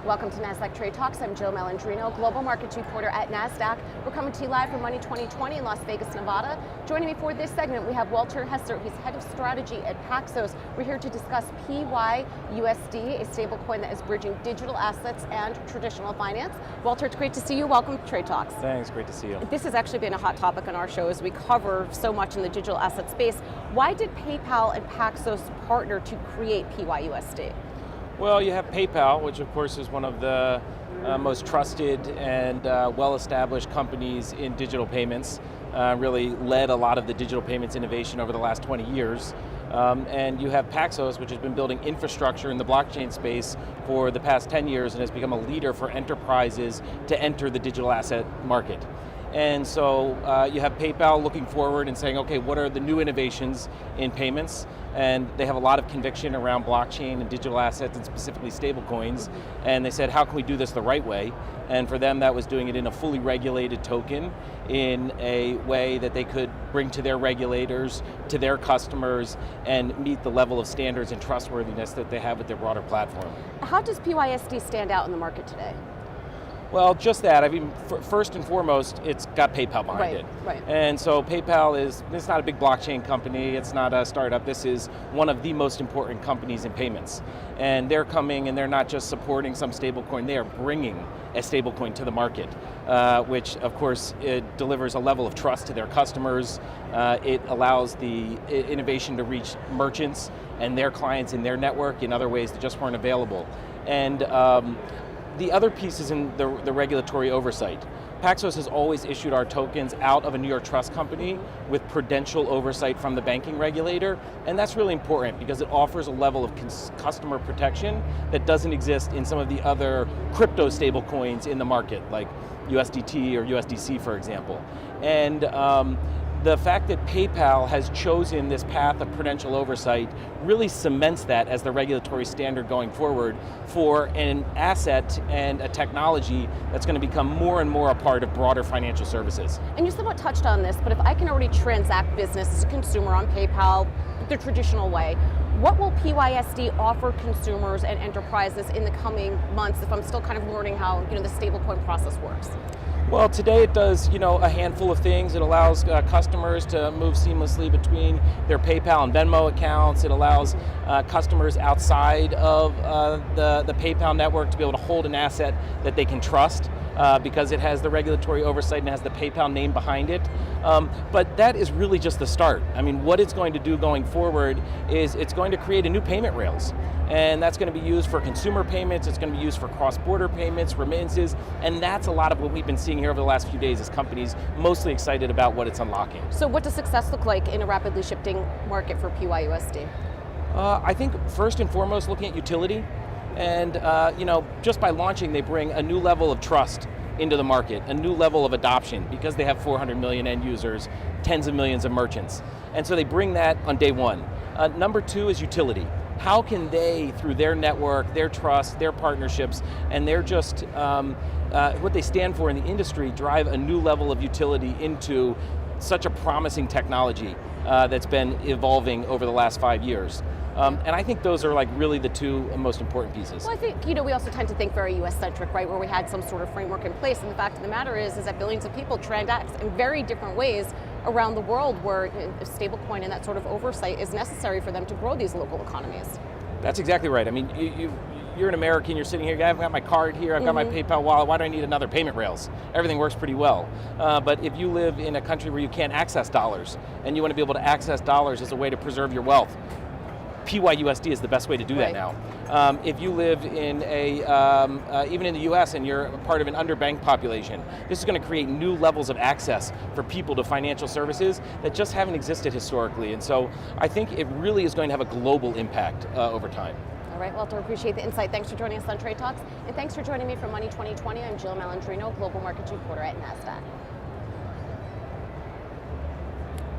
Welcome to Nasdaq TradeTalks. I'm Jill Malandrino, Global Markets Reporter at Nasdaq. We're coming to you live from Money 2020 in Las Vegas, Nevada. Joining me for this segment, we have Walter Hessert. He's Head of Strategy at Paxos. We're here to discuss PYUSD, a stablecoin that is bridging digital assets and traditional finance. Walter, it's great to see you. Welcome to Trade Talks. Thanks, great to see you. This has actually been a hot topic on our show as we cover so much in the digital asset space. Why did PayPal and Paxos partner to create PYUSD? Well, you have PayPal, which of course is one of the most trusted and well-established companies in digital payments, really led a lot of the digital payments innovation over the last 20 years. And you have Paxos, which has been building infrastructure in the blockchain space for the past 10 years and has become a leader for enterprises to enter the digital asset market. And so you have PayPal looking forward and saying, okay, what are the new innovations in payments? And they have a lot of conviction around blockchain and digital assets and specifically stablecoins. And they said, how can we do this the right way? And for them, that was doing it in a fully regulated token in a way that they could bring to their regulators, to their customers, and meet the level of standards and trustworthiness that they have with their broader platform. How does PYUSD stand out in the market today? Well, just that. I mean, first and foremost, it's got PayPal behind it. Right. And so PayPal it's not a big blockchain company, it's not a startup. This is one of the most important companies in payments. And they're coming and they're not just supporting some stablecoin, they are bringing a stablecoin to the market, which of course it delivers a level of trust to their customers. It allows the innovation to reach merchants and their clients in their network in other ways that just weren't available. And the other piece is in the regulatory oversight. Paxos has always issued our tokens out of a New York trust company with prudential oversight from the banking regulator, and that's really important because it offers a level of customer protection that doesn't exist in some of the other crypto stablecoins in the market, like USDT or USDC, for example. And the fact that PayPal has chosen this path of prudential oversight really cements that as the regulatory standard going forward for an asset and a technology that's going to become more and more a part of broader financial services. And you somewhat touched on this, but if I can already transact business as a consumer on PayPal the traditional way, what will PYUSD offer consumers and enterprises in the coming months if I'm still kind of learning how the stablecoin process works? Well, today it does, a handful of things. It allows customers to move seamlessly between their PayPal and Venmo accounts. It allows customers outside of the PayPal network to be able to hold an asset that they can trust because it has the regulatory oversight and has the PayPal name behind it. But that is really just the start. I mean, what it's going to do going forward is it's going to create a new payment rails. And that's going to be used for consumer payments, it's going to be used for cross-border payments, remittances, and that's a lot of what we've been seeing here over the last few days as companies mostly excited about what it's unlocking. So what does success look like in a rapidly shifting market for PYUSD? I think first and foremost looking at utility, and just by launching they bring a new level of trust into the market, a new level of adoption because they have 400 million end users, tens of millions of merchants. And so they bring that on day one. Number two is utility. How can they, through their network, their trust, their partnerships, and their just what they stand for in the industry, drive a new level of utility into such a promising technology that's been evolving over the last 5 years. And I think those are like really the two most important pieces. Well, I think, we also tend to think very US-centric, right, where we had some sort of framework in place, and the fact of the matter is that billions of people transact in very different ways around the world where a stablecoin and that sort of oversight is necessary for them to grow these local economies. That's exactly right. I mean, you're an American, you're sitting here, I've got my card here, I've got my PayPal wallet, why do I need another payment rails? Everything works pretty well. But if you live in a country where you can't access dollars, and you want to be able to access dollars as a way to preserve your wealth, PYUSD is the best way to do that now. If you live in even in the US and you're part of an underbanked population, this is going to create new levels of access for people to financial services that just haven't existed historically. And so I think it really is going to have a global impact over time. All right, Walter, appreciate the insight. Thanks for joining us on Trade Talks. And thanks for joining me from Money 2020. I'm Jill Malandrino, Global Markets Reporter at Nasdaq.